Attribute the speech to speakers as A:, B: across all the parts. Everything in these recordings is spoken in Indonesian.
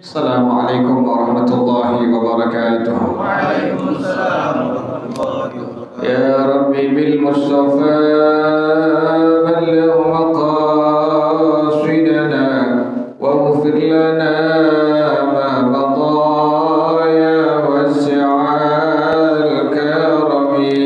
A: Assalamualaikum warahmatullahi wabarakatuh.
B: Waalaikumsalam warahmatullahi wabarakatuh.
A: Ya Rabbi bil Mustafa balligh maqasidana waghfir lana ma madha ya wasi'al karami.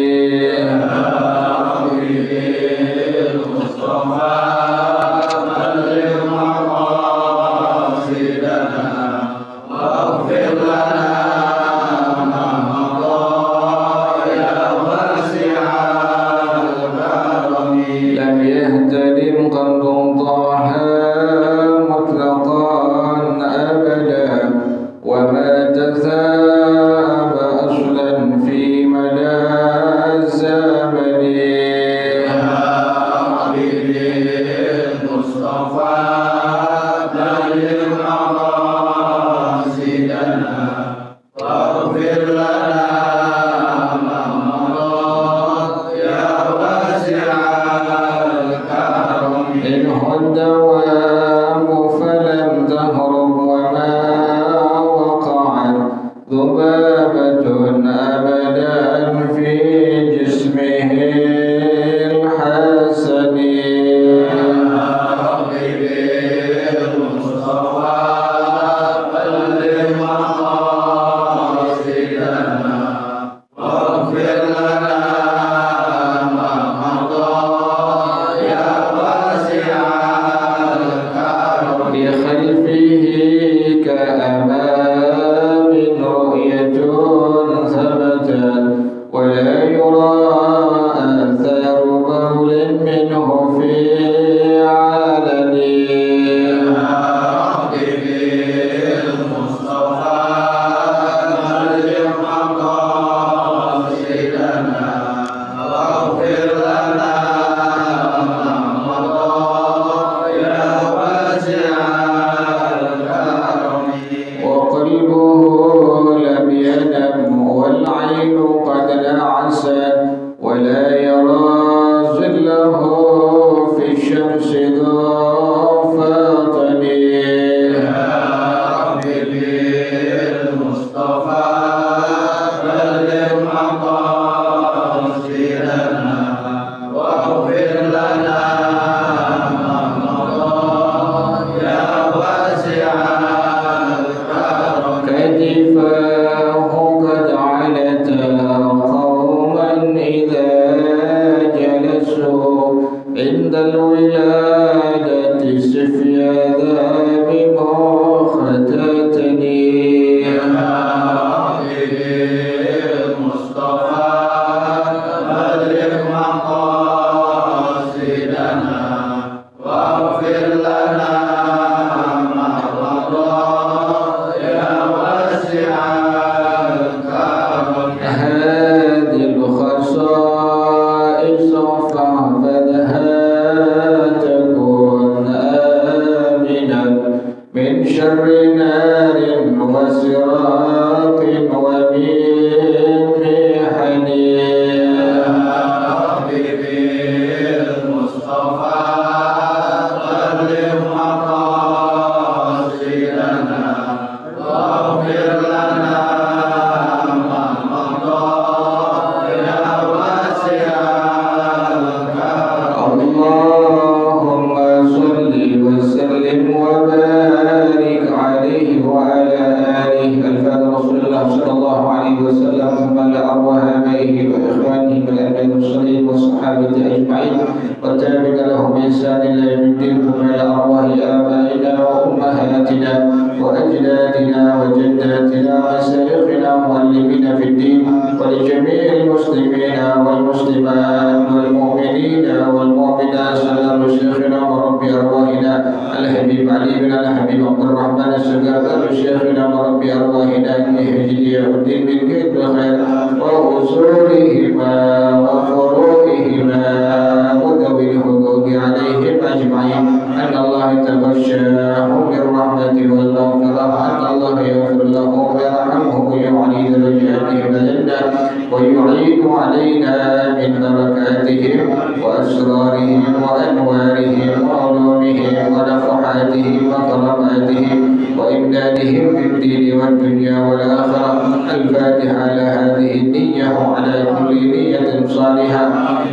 A: ويعيد علينا من بركاتهم وأسرارهم وأنوارهم وعلومهم ونفحاتهم رعايتهم وكراماتهم وإمدادهم في الدين والدنيا والآخرة. الفاتحة على هذه النية وعلى كل نية صالحة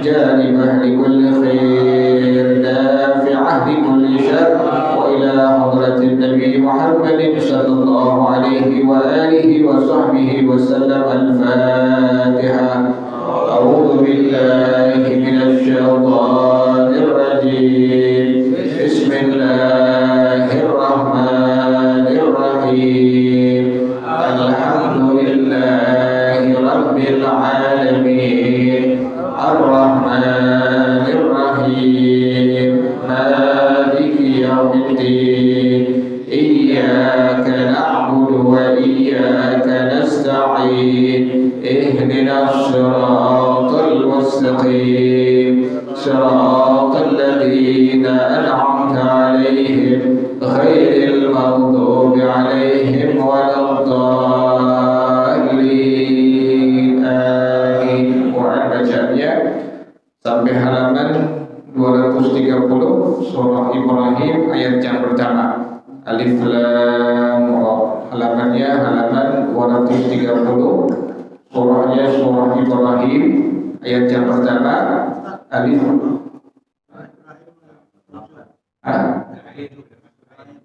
A: جانبة لكل خير دافعة لكل شر. وإلى حضرة النبي محمد صلى الله عليه وآله وصحبه وسلم. الفاتحة. أعوذ بالله من الشيطان الرجيم. بسم الله الرحمن الرحيم. الحمد لله رب العالمين الرحمن الرحيم مالك يوم الدين. إياك نعبد وإياك نستعين. اهدنا الصراط المستقيم صراط الذين أنعمت عليهم غير المغضوب عليهم ولا الضالين. آمين. Quran bacaannya sampai halaman 230 surah Ibrahim ayat yang pertama. Alif Lam Ra. Halamannya halaman 230. Surahnya surah Ibrahim ayat yang pertama. Alif.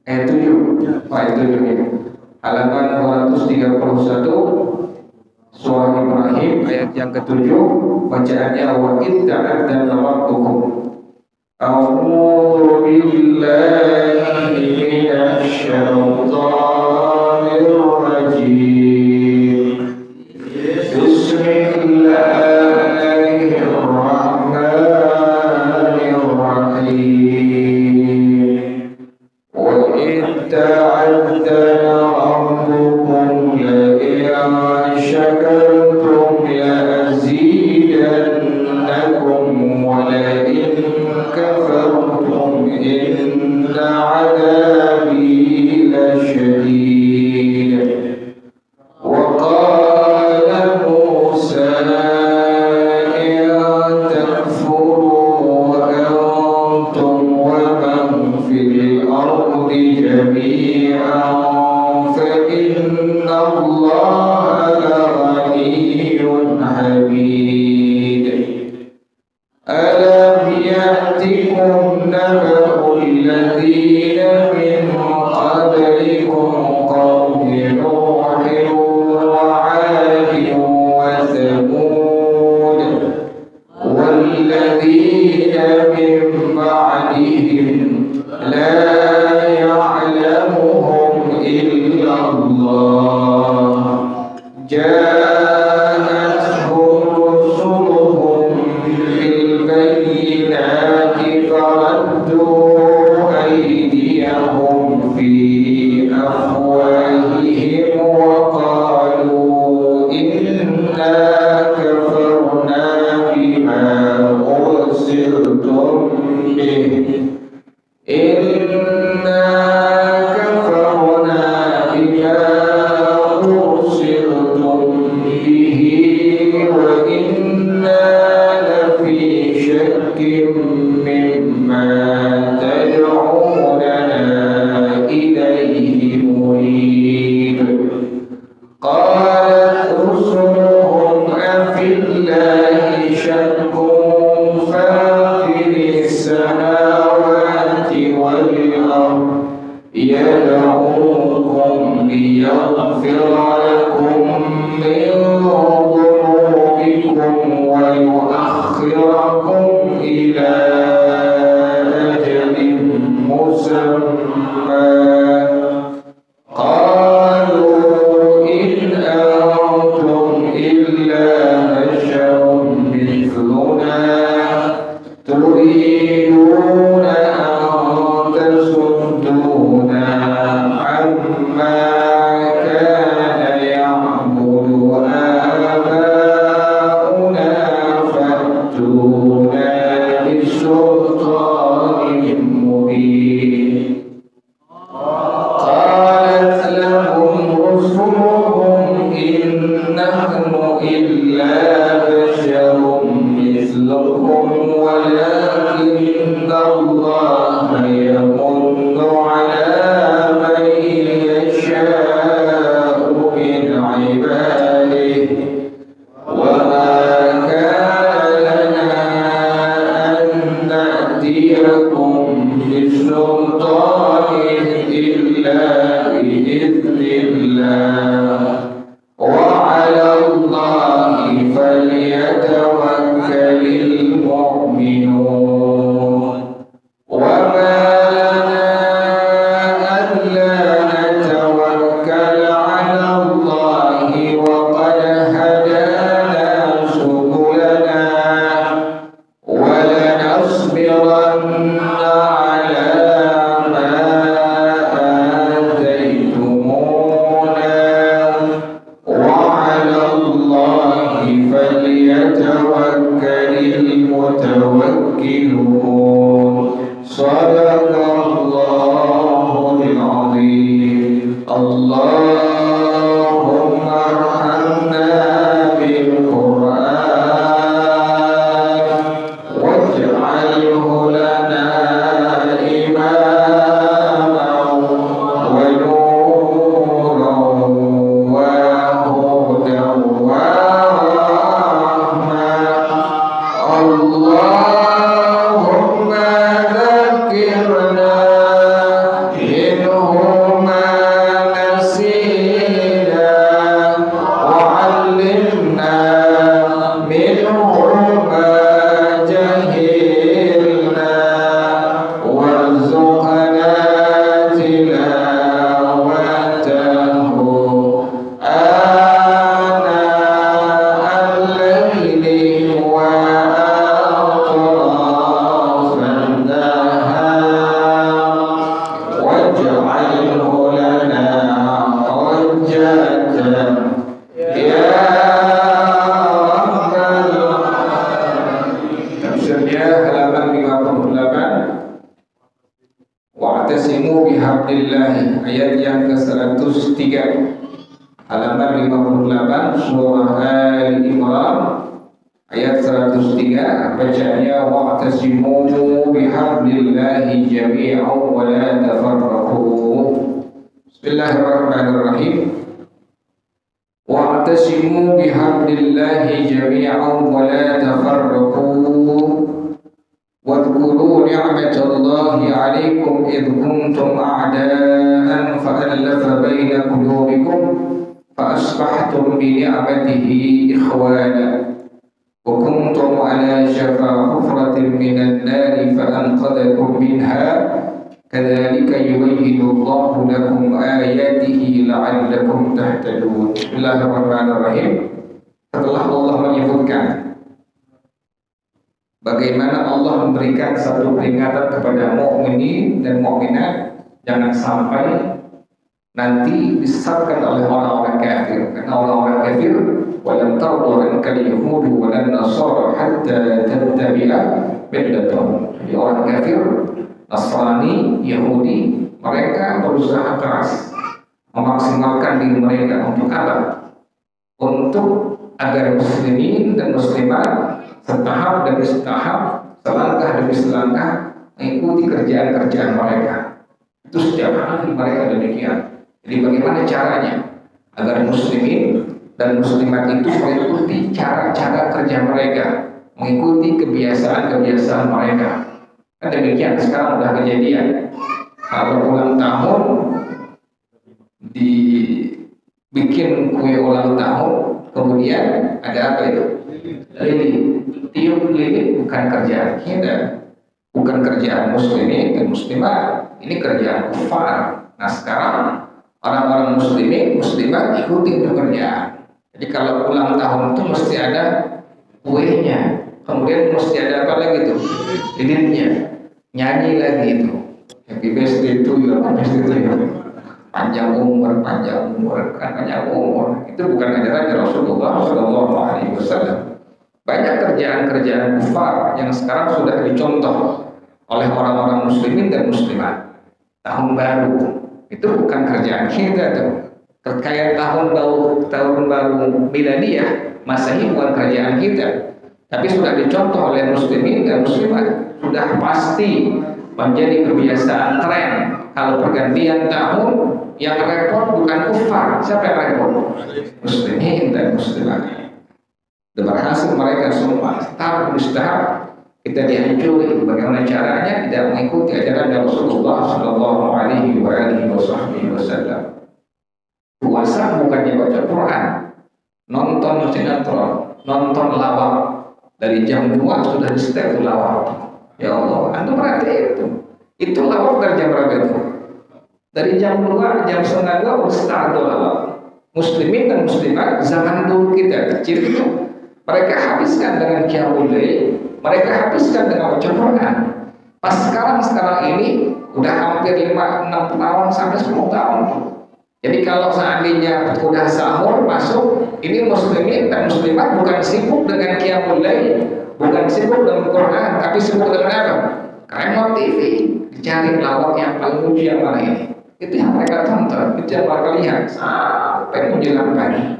A: Ayat 7. Ayat 7 ini. Halaman 231 surah Ibrahim ayat yang ke-7. Bacaannya wa idza adzana rabbukum. A'udzu billahi minasy syaithanir rajim. Bismillahirrahmanirrahim. Wa idza adzana rabbukum la in syakartum la azidannakum wa la in kafartum inna 'adabi lasyadid. Wa qala Musa in takfuru antum wa man fil ardi jami'an fa inna Allaha laghaniyyun hamid. Alam ya'tikum naba'ul ladzina min qablikum qawmi Nuhin wa 'adin wa thamud walladzina min ba'dihim la ya'lamuhum illa Allah. Ja'atuhum rusuluhum bil bayyinati faraddu aydiyahum fi afwahihim wa qalu inna kafarna bima ursiltum bihi. Inna kafarna bima ursiltum bihi wa inna lafi shakkin mimma tad'unana ilayhi murib. Qalat rusuluhum afillahi shakkun fatiris samawati wal ard yad'ukum liyaghfira lakum min dhunubikum wa yu'akhkhirakum ila ajalin musamma. Qalu in antum illa basharun mithluna turiduna an tasudduna amma kana ya'budu الله وعلى الله فليتوكل المؤمنون وما لنا ألا نتوكل على الله وقد هدانا سبلنا ولنصبرن على ما آتيتمونا وعلى الله فليتوكل المتوكلون صدق الله العظيم اللهم ارحمنا بالقرآن واجعله لنا إماما ونورا وهدى ورحمة اللهم ذكرنا منه ما نسينا وعلمنا منه ما جهلنا وارزقنا تلاوته آناء الليل وأطراف النهار واجعله لنا حجة يا رب العالمين. Tafsirnya halaman 58. Wa'tasimu bihablillahi ayat yang ke-103. Halaman 58 surah Al-Imran ayat 103. Bacaannya wa'tasimu bihablillahi jami'an wa la tafarraqu. Bismillahirrahmanirrahim. Wa'tasimu bihablillahi jami'an wa la tafarraqu. واذكروا نعمة الله عليكم إذ كنتم أعداء فألف بين قلوبكم فأصبحتم بنعمته إخوانا وكنتم على شفا حفرة من النار فأنقذكم منها كذلك يبين الله لكم آياته لعلكم تهتدون. بسم الله الرحمن الرحيم. Setelah Allah menyebutkan bagaimana Allah memberikan satu peringatan kepada mukminin dan mukminat, jangan sampai nanti disesatkan oleh orang-orang kafir. Karena orang-orang kafir, walam tardu ankal yahudu walan nasara hatta tattabi'a millatahum. Jadi orang kafir, Nasrani, Yahudi, mereka berusaha keras memaksimalkan diri mereka untuk apa? Untuk agar muslimin dan muslimat setahap demi setahap, selangkah demi selangkah mengikuti kerjaan-kerjaan mereka. Itu setiap hari mereka demikian. Jadi bagaimana caranya agar muslimin dan muslimat itu mengikuti cara-cara kerja mereka, mengikuti kebiasaan-kebiasaan mereka. Kan demikian sekarang sudah kejadian. Kalau ulang tahun dibikin kue ulang tahun, kemudian ada apa itu? Lilin. Tiup lilin bukan kerjaan kita, bukan kerjaan muslimin dan muslimat, ini kerjaan kufar. Nah sekarang orang-orang muslimin, muslimat ikuti pekerjaan. Jadi kalau ulang tahun itu mesti ada kuenya, kemudian mesti ada apa lagi tuh? Lilinnya, nyanyi lagi itu. Happy birthday to you, happy birthday to you. Panjang umur, kan panjang umur. Itu bukan ajaran Rasulullah SAW. Banyak kerjaan-kerjaan kufar yang sekarang sudah dicontoh oleh orang-orang muslimin dan muslimat. Tahun baru itu bukan kerjaan kita tuh. Kayak tahun baru Miladiyah, Masehi bukan kerjaan kita. Tapi sudah dicontoh oleh muslimin dan muslimat. Sudah pasti menjadi kebiasaan tren. Kalau pergantian tahun yang repot bukan kufar, siapa yang repot? Muslimin dan muslimat. Dan berhasil mereka semua tahap demi tahap kita dianjuri bagaimana caranya tidak mengikuti ajaran Rasulullah Sallallahu Alaihi Wasallam. Puasa bukannya baca Quran, nonton sinetron, nonton lawak. Dari jam 2 sudah di setel lawak. Ya Allah, antum berarti itu. Itu lawak dari jam berapa itu? Dari jam 2, jam setengah 2 udah start lawak. Muslimin dan muslimat zaman dulu kita kecil itu mereka habiskan dengan qiyamul lail, mereka habiskan dengan baca Quran. Pas sekarang ini udah hampir 5-6 tahun sampai 10 tahun. Jadi kalau seandainya udah sahur masuk, ini muslimin dan muslimat bukan sibuk dengan qiyamul lail, bukan sibuk dengan Quran, tapi sibuk dengan apa? Remote TV, dicari lawak yang paling lucu yang mana ini. Itu yang mereka tonton, itu yang mereka lihat sampai menjelang pagi.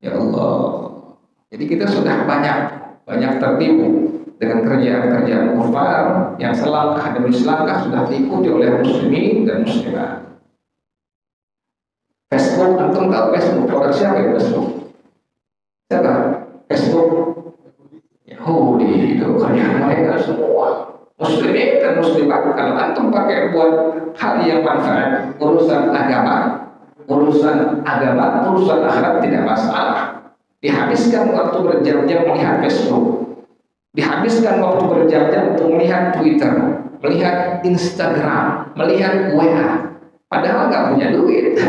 A: Ya Allah. Jadi kita sudah banyak tertipu dengan kerjaan-kerjaan kufar yang selangkah demi selangkah sudah diikuti oleh muslimin dan muslimat. Facebook, antum tahu Facebook? Produk siapa ya Facebook? Siapa? Facebook Yahudi itu kerjaan mereka semua. Muslimin dan muslimat, kalau antum pakai buat hal yang manfaat, urusan agama, urusan akhirat tidak masalah. Dihabiskan waktu berjam-jam melihat Facebook, dihabiskan waktu berjam-jam untuk melihat Twitter, melihat Instagram, melihat WA, padahal nggak punya duit.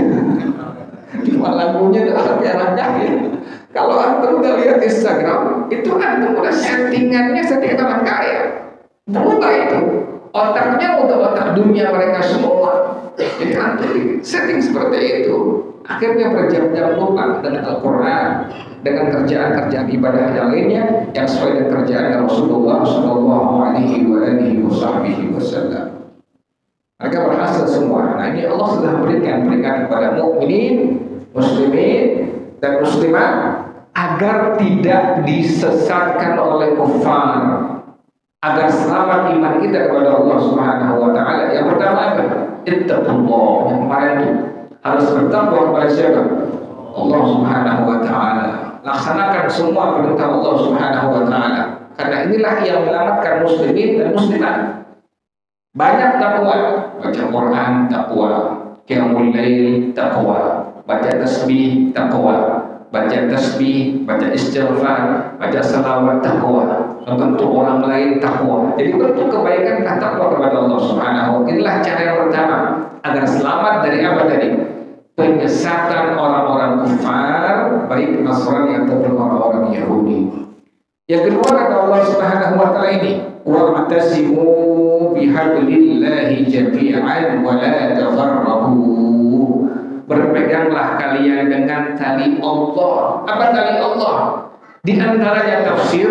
A: Cuma lagunya doang yang nyanyi. Kalau antum udah lihat Instagram, itu antum udah settingan orang kaya. Berubah itu otaknya udah otak dunia mereka semua. Jadi antum setting seperti itu, akhirnya berjam-jam lupa dengan Al-Quran, dengan kerjaan-kerjaan ibadah yang lainnya yang sesuai dengan kerjaan Rasulullah Shallallahu Alaihi Wasallam. Mereka berhasil semua. Nah ini Allah sudah berikan peringatan kepada mukminin, muslimin dan muslimat agar tidak disesatkan oleh kufar, agar selamat iman kita kepada Allah Subhanahu wa taala. Yang pertama apa? Ittaqullah. Yang kemarin itu harus bertakwa kepada siapa? Allah Subhanahu wa taala. Laksanakan semua perintah Allah Subhanahu wa taala. Karena inilah yang menyelamatkan muslimin dan muslimat. Banyak takwa, baca Quran takwa, qiyamul lail takwa, baca tasbih takwa, baca tasbih, baca istighfar, baca salawat takwa, membantu orang lain takwa. Jadi bentuk kebaikan takwa kepada Allah Subhanahu wa taala. Inilah cara yang pertama agar selamat dari apa tadi? Penyesatan orang-orang kafir, baik Nasrani ataupun orang-orang Yahudi. Yang kedua kata Allah Subhanahu wa taala ini, wa'tasimu bihablillahi jami'an wa la tafarraqu. Berpeganglah kalian dengan tali Allah. Apa tali Allah? Di antaranya tafsir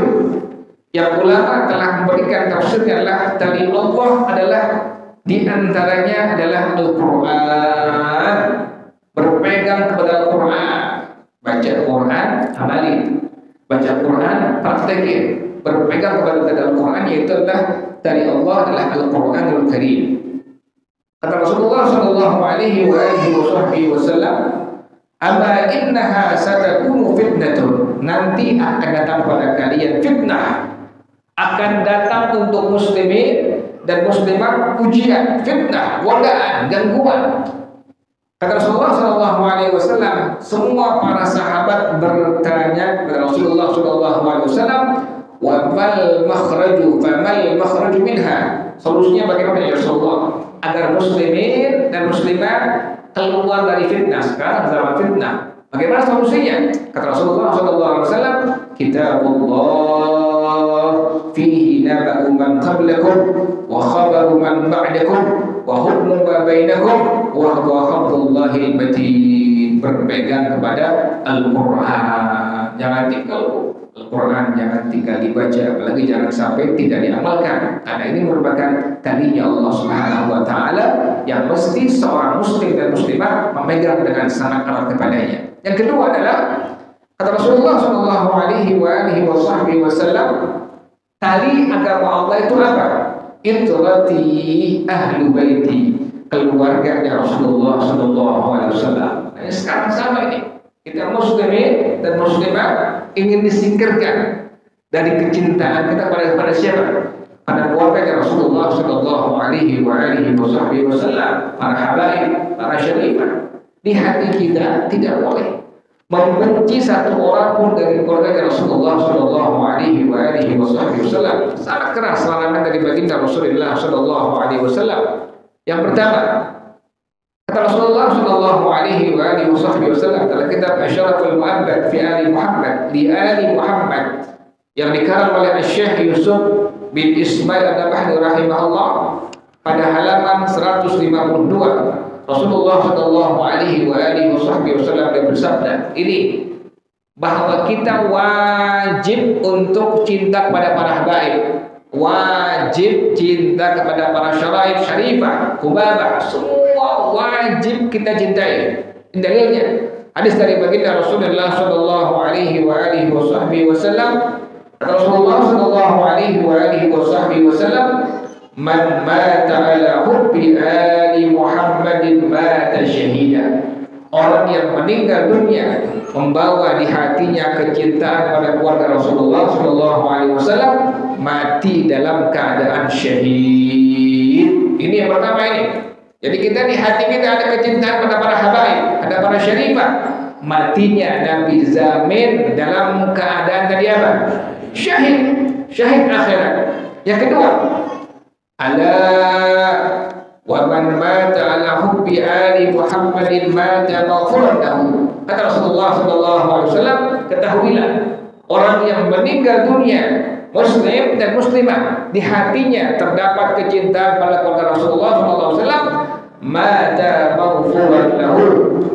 A: yang ulama telah memberikan tafsirnya adalah tali Allah adalah di antaranya adalah Al-Quran. Berpegang kepada Al-Quran, baca Quran, amali, baca Quran, praktekin. Berpegang kepada Al-Quran yaitu adalah dari Allah adalah Al-Quranul Karim. Kata Rasulullah Shallallahu Alaihi Wasallam, "Ama innaha satakunu fitnatun." Nanti akan datang pada kalian fitnah, akan datang untuk muslimin dan muslimat ujian, fitnah, godaan, gangguan. Kata Rasulullah Shallallahu Alaihi Wasallam, semua para sahabat bertanya kepada Rasulullah Shallallahu Alaihi Wasallam, "Wa mal makhraju, fa mal makhraju minha?" Solusinya bagaimana ya Rasulullah? Agar muslimin dan muslimat keluar dari fitnah. Sekarang zaman fitnah. Bagaimana solusinya? Kata Rasulullah SAW, Kitabullah fihi naba'u man qablakum wa khabaru man ba'dakum wa hukmu ma bainakum wa huwa hablullahil matin. Berpegang kepada Al-Quran. Jangan tinggal Al-Quran, jangan tinggal dibaca, apalagi jangan sampai tidak diamalkan. Karena ini merupakan talinya Allah Subhanahu wa taala yang mesti seorang muslim dan muslimah memegang dengan sangat erat kepadanya. Yang kedua adalah kata Rasulullah Shallallahu Alaihi Wasallam, tali agama Allah itu apa? Itrati ahlu baiti, keluarganya Rasulullah Shallallahu Alaihi Wasallam. Nah, sekarang sama ini. Kita muslimin dan muslimat ingin disingkirkan dari kecintaan kita pada siapa? Pada keluarga Rasulullah Shallallahu Alaihi Wasallam, para habaib, para syarifah. Di hati kita tidak boleh membenci satu orang pun dari keluarga Rasulullah Shallallahu Alaihi Wasallam. Sangat keras larangan dari baginda Rasulullah Shallallahu Alaihi Wasallam. Yang pertama, kata Rasulullah Shallallahu Alaihi Wasallam dalam kitab Asyaraful Mu'abbad fi Ali Muhammad di Ali Muhammad yang dikarang oleh Syekh Yusuf bin Ismail An-Nabhani rahimahullah pada halaman 152. Rasulullah Shallallahu Alaihi Wasallam bersabda ini bahwa kita wajib untuk cinta kepada para habaib, wajib cinta kepada para syaraif syarifah, kubabah, semua wajib kita cintai. Dalilnya hadis dari baginda Rasulullah Shallallahu Alaihi Wasallam. Rasulullah Shallallahu Alaihi Wasallam, man mata ala hubbi ali Muhammadin mata syahida. Orang yang meninggal dunia membawa di hatinya kecintaan pada keluarga Rasulullah Shallallahu Alaihi Wasallam mati dalam keadaan syahid. Ini yang pertama ini. Jadi kita di hati kita ada kecintaan pada para habaib, ada para syarifah. Matinya Nabi zamin dalam keadaan tadi apa? Syahid akhirat. Yang kedua, ala wa man mata ala hubbi ali Muhammadin mata maghfuran lahu. Kata Rasulullah sallallahu alaihi wasallam, ketahuilah orang yang meninggal dunia muslim dan muslimah di hatinya terdapat kecintaan pada keluarga Rasulullah sallallahu alaihi wasallam, mata maghfuran lahu,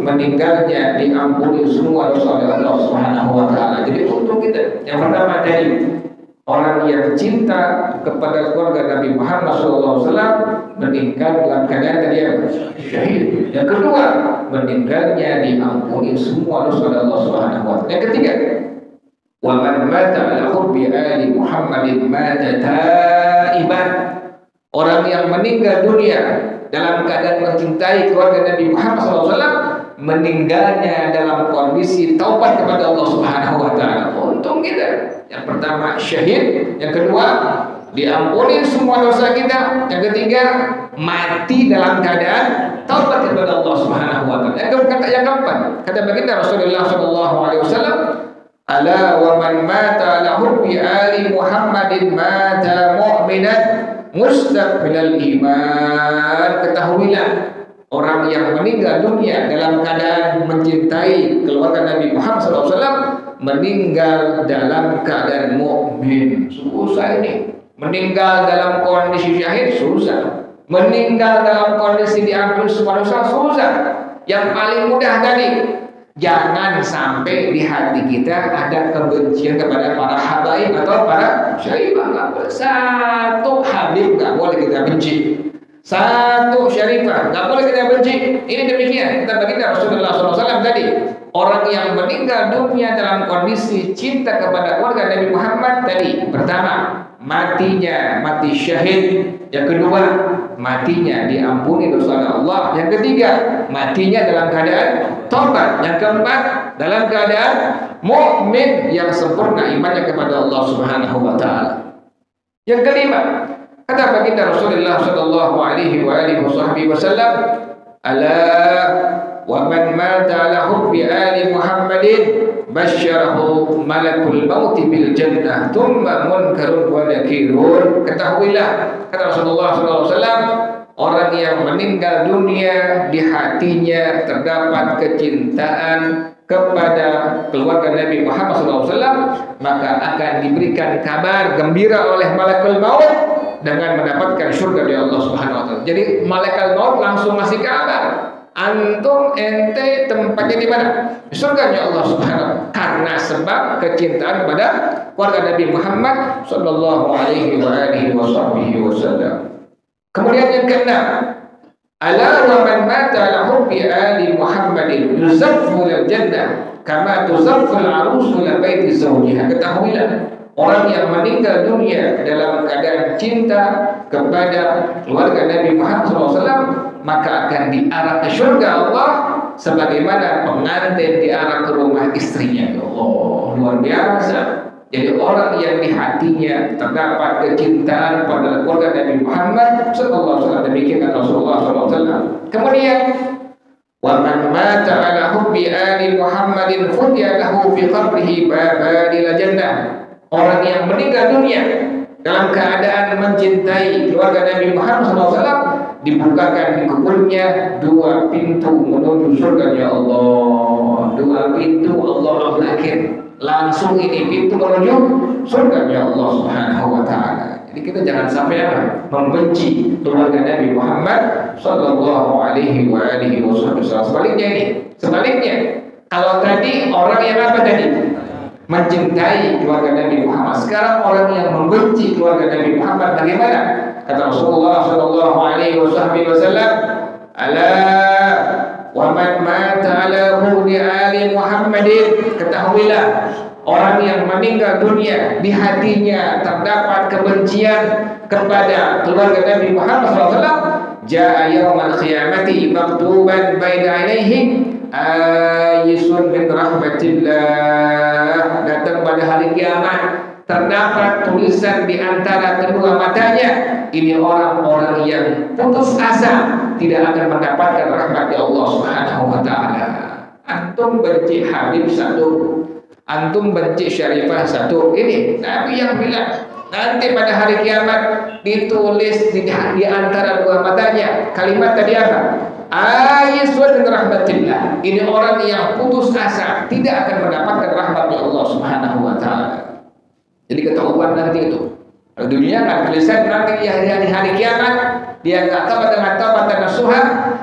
A: meninggalnya diampuni semua dosa oleh Allah Subhanahu wa taala. Jadi untuk kita yang pertama tadi, orang yang cinta kepada keluarga Nabi Muhammad SAW meninggal dalam keadaan tadi syahid. Yang kedua, meninggalnya diampuni semua dosa oleh Allah Subhanahu wa taala. Yang ketiga, wa man mata ala hubbi ali Muhammadin mata taiban. Orang yang meninggal dunia dalam keadaan mencintai keluarga Nabi Muhammad SAW meninggalnya dalam kondisi taubat kepada Allah Subhanahu wa taala. Untung kita. Yang pertama syahid, yang kedua diampuni semua dosa kita, yang ketiga mati dalam keadaan taubat kepada Allah Subhanahu wa taala. Yang keempat, kata baginda Rasulullah sallallahu alaihi wasallam, ala wa man mata ala hubbi ali Muhammadin mata mu'minan mustaqbilal iman. Ketahuilah orang yang meninggal dunia dalam keadaan mencintai keluarga Nabi Muhammad SAW meninggal dalam keadaan mukmin. Susah ini. Meninggal dalam kondisi syahid susah. Meninggal dalam kondisi diampuni semua dosa susah. Yang paling mudah tadi, jangan sampai di hati kita ada kebencian kepada para habaib atau para syarifah. Satu habib nggak boleh kita benci. Satu syarifah nggak boleh kita benci. Ini demikian kita baginda Rasulullah SAW tadi. Orang yang meninggal dunia dalam kondisi cinta kepada keluarga Nabi Muhammad tadi, pertama matinya mati syahid. Yang kedua matinya diampuni dosa Allah. Yang ketiga matinya dalam keadaan taubat. Yang keempat dalam keadaan mukmin yang sempurna imannya kepada Allah Subhanahu wa taala. Yang kelima, kata baginda Rasulullah sallallahu alaihi wasallam, ala wa man mata ala hubbi ali Muhammadin basyarahu malakul maut bil jannah thumma munkarun wa nakirun. Ketahuilah, kata Rasulullah sallallahu alaihi wasallam, orang yang meninggal dunia di hatinya terdapat kecintaan kepada keluarga Nabi Muhammad SAW, maka akan diberikan kabar gembira oleh malakul maut dengan mendapatkan surga dari Allah Subhanahu wa taala. Jadi malaikat maut langsung ngasih kabar, antum ente tempatnya di mana? Di surganya Allah Subhanahu wa taala, karena sebab kecintaan kepada keluarga Nabi Muhammad sallallahu alaihi wasallam. Kemudian yang keenam, ala wa man mata ala hubbi ali Muhammadin yuzaffu lil jannah kama tuzaffu al-arusu li baiti zawjiha. Ketahuilah, orang yang meninggal dunia dalam keadaan cinta kepada keluarga Nabi Muhammad SAW maka akan diarah ke surga Allah sebagaimana pengantin diarah ke rumah istrinya. Oh, luar biasa. Jadi orang yang di hatinya terdapat kecintaan pada keluarga Nabi Muhammad sallallahu alaihi wasallam, demikian Rasulullah sallallahu alaihi wasallam. Kemudian Wa man mata ala hubbi ali Muhammadin futiha lahu fi qabrihi babadil jannah. Orang yang meninggal dunia dalam keadaan mencintai keluarga Nabi Muhammad SAW, dibukakan di kuburnya 2 pintu menuju surga ya Allah. 2 pintu Allah ablakir. Langsung ini pintu menuju surga ya Allah Subhanahu wa taala. Jadi kita jangan sampai apa? Membenci keluarga Nabi Muhammad sallallahu alaihi wa alihi wasallam. Sebaliknya, kalau tadi orang yang apa tadi? Mencintai keluarga Nabi Muhammad. Sekarang orang yang membenci keluarga Nabi Muhammad bagaimana? Kata Rasulullah sallallahu alaihi wasallam, "Ala wa man mata ala hudi ali Muhammadin." Ketahuilah, orang yang meninggal dunia di hatinya terdapat kebencian kepada keluarga Nabi Muhammad SAW, jaa yaumal qiyamati maktuban baina ainaihi ayisun min rahmatillah. Datang pada hari kiamat terdapat tulisan di antara kedua matanya, ini orang-orang yang putus asa tidak akan mendapatkan rahmat Allah Subhanahu wa taala. Antum benci Habib satu, antum benci Syarifah satu. Ini Nabi yang bilang, nanti pada hari kiamat ditulis di antara dua matanya kalimat tadi apa? Ayisun min rahmatillah. Ini orang yang putus asa tidak akan mendapatkan rahmat Allah Subhanahu wa taala. Jadi ketahuan nanti itu. Kalau dunia nggak tulisan, nanti di hari kiamat dia nggak tahu dengan taubat nasuha.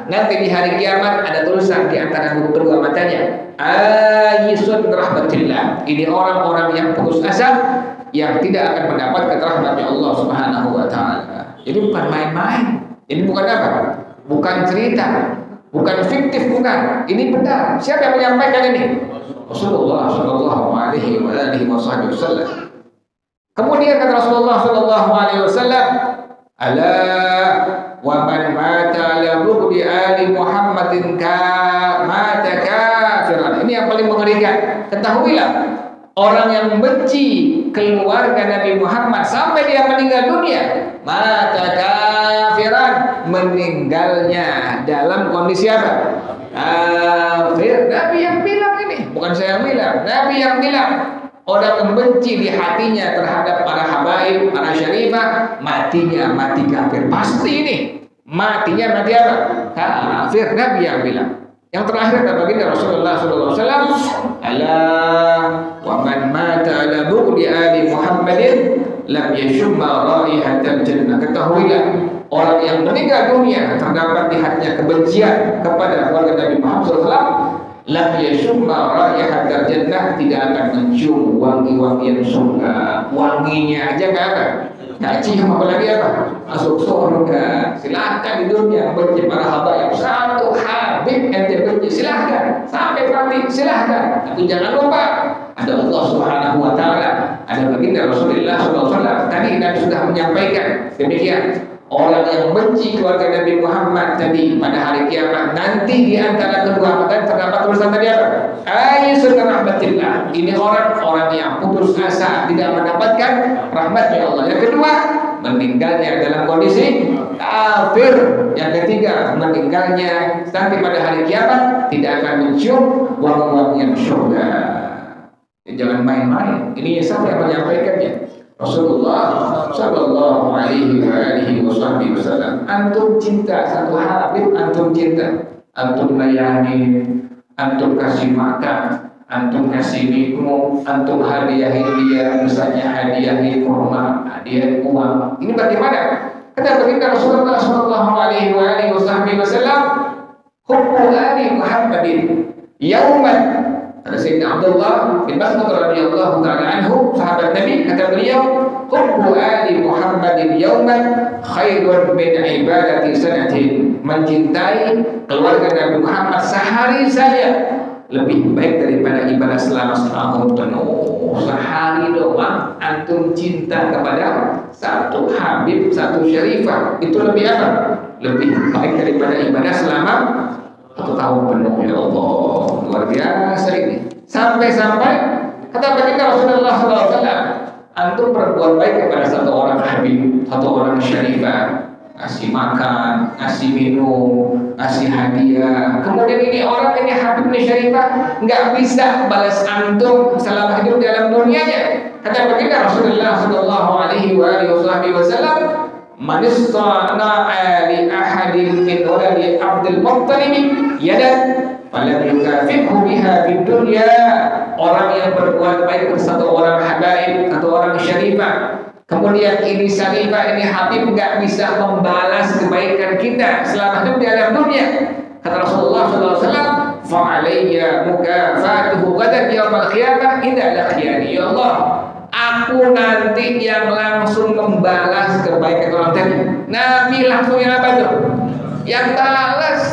A: Nanti di hari kiamat ada tulisan di antara kedua matanya, ayisun min rahmatillah. Ini orang-orang yang putus asa yang tidak akan mendapatkan rahmatnya Allah Subhanahu wa taala. Jadi bukan main-main. Ini bukan apa? Bukan cerita, bukan fiktif, bukan. Ini benar. Siapa yang menyampaikan ini? Rasulullah sallallahu alaihi wasallam. Kemudian kata Rasulullah sallallahu alaihi wasallam, "Ala wa man mata ala bughdi ali Muhammadin mata kafiran." Ini yang paling mengerikan. Ketahuilah, orang yang membenci keluarga Nabi Muhammad sampai dia meninggal dunia, mata kafiran, meninggalnya dalam kondisi apa? Kafir. Nabi yang bilang ini, bukan saya yang bilang. Nabi yang bilang, orang membenci di hatinya terhadap para habaib, para syarifah, matinya mati kafir. Pasti ini matinya mati apa? Kafir. Nabi yang bilang. Yang terakhir kata baginda Rasulullah sallallahu alaihi wasallam, "Ala wa man mata ala bughdi ali Muhammadin lam yashumma raihatal jannah." Ketahuilah, orang yang meninggal dunia terdapat di hatinya kebencian kepada keluarga Nabi Muhammad sallallahu alaihi wasallam, lam yashumma raihatal jannah, tidak akan mencium wangi-wangian surga. Wanginya aja enggak ada. Nggak cium, apalagi apa? Masuk surga. Silahkan di dunia benci para habaib. Satu habib ente benci, silahkan. Sampai mati, silahkan. Tapi jangan lupa, ada Allah Subhanahu wa taala, ada baginda Rasulullah SAW. Tadi Nabi sudah menyampaikan demikian. Orang yang benci keluarga Nabi Muhammad tadi pada hari kiamat, nanti di antara kedua mata terdapat tulisan tadi apa? Ayisun min rahmatillah. Ini orang yang putus asa tidak mendapatkan rahmatnya Allah. Yang kedua, meninggalnya dalam kondisi kafir. Yang ketiga, meninggalnya nanti pada hari kiamat tidak akan mencium wangi-wangian surga. Jangan main-main. Ini siapa yang menyampaikannya? Rasulullah sallallahu alaihi wasallam. Antum cinta satu habib, antum cinta, antum layani, antum kasih makan, antum kasih minum, antum hadiahin dia, misalnya hadiahin rumah, hadiahin uang. Ini bagaimana? Kata baginda Rasulullah sallallahu alaihi wasallam, hubbu ali Muhammadin yauman. Ada Sayyidina Abdullah bin Mas'ud radhiyallahu ta'ala anhu, sahabat Nabi, kata beliau, hubbu ali Muhammadin yauman khairun min ibadati sanatin. Mencintai keluarga Nabi Muhammad sehari saja lebih baik daripada ibadah selama setahun penuh. Sehari doang antum cinta kepada satu habib, satu syarifah, itu lebih apa? Lebih baik daripada ibadah selama 1 tahun penuh. Ya Allah, luar biasa ini. Sampai-sampai kata baginda Rasulullah SAW, antum berbuat baik kepada satu orang habib, satu orang syarifah, ngasih makan, ngasih minum, ngasih hadiah. Kemudian ini orang ini Habib ini Syarifah nggak bisa balas antum selama hidup dalam dunianya. Kata baginda Rasulullah Sallallahu Alaihi Wasallam, "Man istana'a li ahadin min waladi Abdul Muttalib yadan, falam yukafihu biha fid dunya." Orang yang berbuat baik satu orang habaib, satu orang Syarifah, kemudian ini Syarifah, ini Habib nggak bisa membalas kebaikan kita selama hidup di alam dunia. Kata Rasulullah SAW, fa'alayya mukafatuhu gadan yawmal qiyamah idza laqiyani. Ya Allah, aku nanti yang langsung membalas kebaikan orang tadi. Nabi langsung yang apa tuh? Yang balas.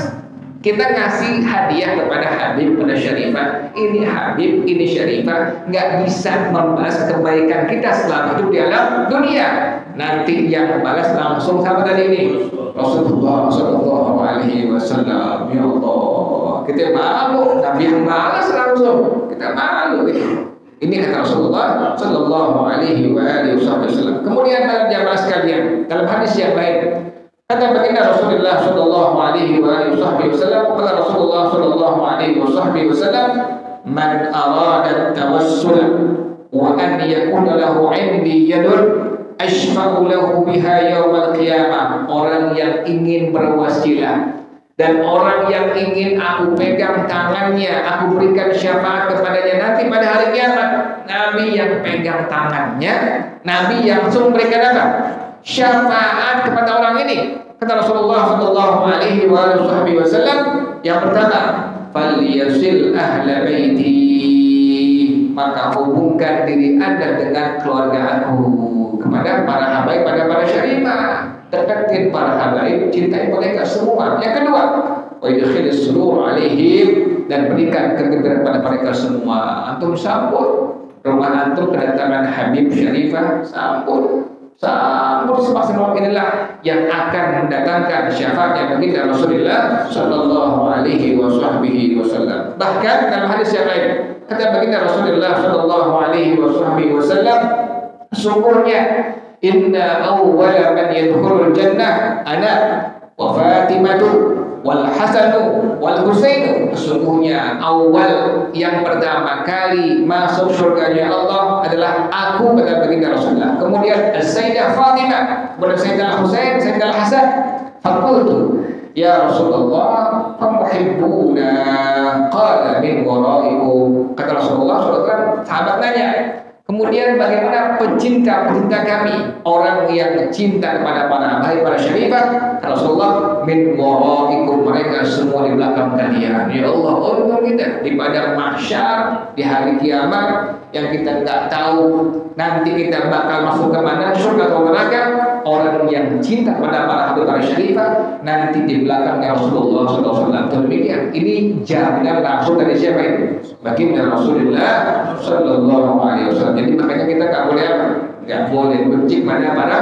A: Kita ngasih hadiah kepada Habib, kepada Syarifah. Ini Habib, ini Syarifah nggak bisa membalas kebaikan kita selama hidup di alam dunia. Nanti yang membalas langsung sama tadi ini Rasulullah Sallallahu Alaihi Wasallam. Ya Allah, kita malu. Nabi yang balas langsung, kita malu itu. Ini kata Rasulullah Sallallahu Alaihi Wasallam. Kemudian dalam jamaah sekalian, dalam hadis yang lain, kata baginda Rasulullah Sallallahu Alaihi Wasallam, kata Rasulullah Sallallahu Alaihi Wasallam, "Man arada tawassul wa an yakuna lahu 'indi yadun ashfa'u lahu biha yaumal qiyamah." Orang yang ingin berwasilah dan orang yang ingin aku pegang tangannya, aku berikan syafaat kepadanya nanti pada hari kiamat. Nabi yang pegang tangannya, Nabi yang langsung memberikan apa? Syafaat kepada orang ini. Kata Rasulullah Sallallahu Alaihi Wasallam, yang pertama, falyasil ahla baiti, maka hubungkan diri anda dengan keluarga aku. Kepada para habaib, pada para Syarifah, deketin para habaib, cintai mereka semua. Yang kedua, wa yadkhilis surur alaihim, dan berikan kegembiraan pada mereka semua. Antum sambut rumah antum kedatangan Habib Syarifah, sambut semaksimal inilah yang akan mendatangkan syafaatnya baginda Rasulullah Sallallahu Alaihi Wasallam. Bahkan dalam hadis yang lain, kata baginda Rasulullah Sallallahu Alaihi Wasallam, sungguhnya inna awwala man yadkhulul jannah ana wa Fatimatu wal Hasanu wal Husainu. Sesungguhnya awal yang pertama kali masuk surganya Allah adalah aku, kata baginda Rasulullah. Kemudian Sayyidah Fatimah, kemudian Sayyidina Husain, Sayyidina Hasan. Faqultu ya Rasulullah, famuhibbuna? Qala min waraikum. Kata Rasulullah SAW, sahabat nanya, kemudian bagaimana pecinta-pecinta kami, orang yang cinta kepada para habaib, para Syarifah? Rasulullah, min waraikum, mereka semua di belakang kalian. Ya Allah, untung kita di padang mahsyar, di hari kiamat yang kita nggak tahu nanti kita bakal masuk ke mana, surga atau neraka. Orang yang cinta kepada para habaib, para Syarifah, nanti di belakangnya Rasulullah SAW. Demikian, ini jaminan langsung dari siapa itu? Baginda Rasulullah Sallallahu Alaihi Wasallam. Jadi makanya kita nggak boleh apa? Nggak boleh benci pada para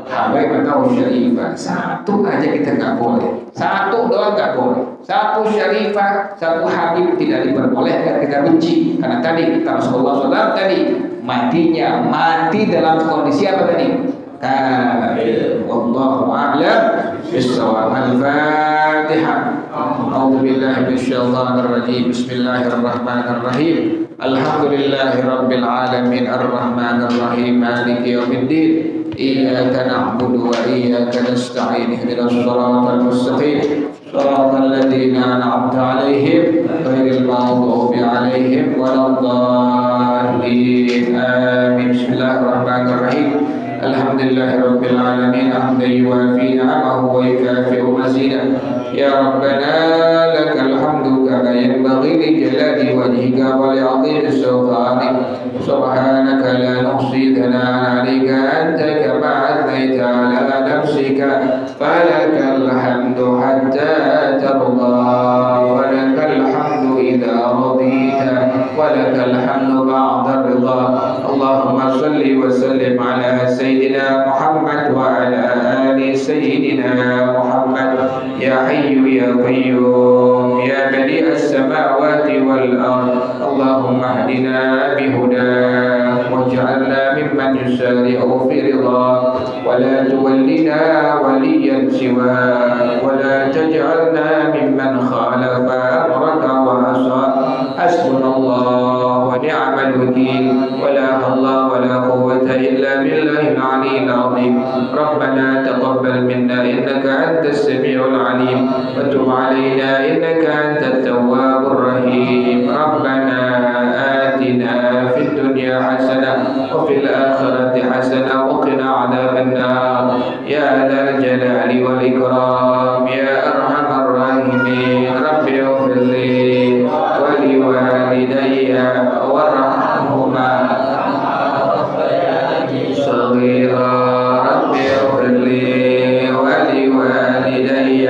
A: habaib atau Syarifah. Satu aja kita nggak boleh. Satu doang nggak boleh. Satu Syarifah, satu Habib tidak diperbolehkan kita benci. Karena tadi kata Rasulullah SAW tadi matinya mati dalam kondisi apa tadi? Kafir. Wallahu a'lam bishawab. Al-Fatihah. A'udzu billahi minasyaitonir rajim. Bismillahirrahmanirrahim. Alhamdulillahirabbil alamin arrahmanir rahim maliki yaumiddin. Iyyaka na'budu wa iyyaka nasta'in. Ihdinas shiratal mustaqim. Shiratal ladzina an'amta 'alaihim ghairil maghdubi 'alaihim waladdallin. Amin. Bismillahirrahmanirrahim. Alhamdulillahirabbil alamin hamdan yuwafi ni'amahu wa yukafi'u mazidah. Ya Rabbana lakal hamdu kama yanbaghi li jalali wajhika wa li 'azimi sultanik. Subhanaka la nuhsi thana'an 'alaika anta kama athnaita 'ala nafsika. Falakal hamdu hatta tarda wa lakal hamdu idza radita wa lakal hamdu ba'da ridha. Allahumma salli wa sallim ala Sayyidina Muhammad wa ala ali Sayyidina Muhammad. Ya Hayyu ya Qayyum ya Badi'as samawati wal ard. Allahumma hdina bihudak wa واجعلنا ممن يسارع في رضاك ولا تولنا وليا سواك ولا تجعلنا ممن خالف أمرك وعصى. حسبنا الله ونعم الوكيل ولا حول ولا قوة إلا بالله العلي العظيم. ربنا تقبل منا إنك أنت السميع العليم وتب علينا إنك أنت التواب الرحيم. ربنا آتنا في الدنيا حسنة وفي الآخرة حسنة وقنا عذاب النار يا ذا الجلال والإكرام يا أرحم الراحمين. رب اغفر لي ولوالدي وارحمهما صغيرا. رب اغفر لي ولوالدي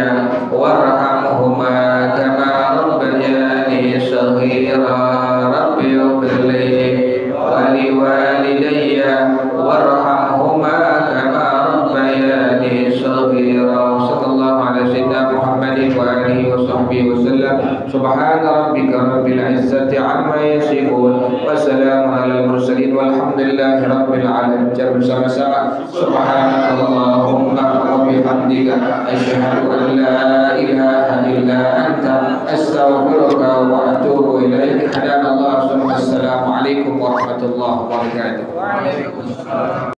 A: وارحمهما كما ربياني صغيرا. رب اغفر لي ولوالدي وارحمهما كما ربياني صغيرا. صلى الله على سيدنا محمد وآله وصحبه وسلم. سبحان ربك رب العزة عما يصفون وسلام على المرسلين والحمد لله رب العالمين. bersama-sama. Subhanallahumma wa bihamdika asyhadu an la ilaha illa anta astaghfiruka wa atubu ilaik. Hadanallahu. Assalamualaikum warahmatullahi wabarakatuh. Waalaikumsalam.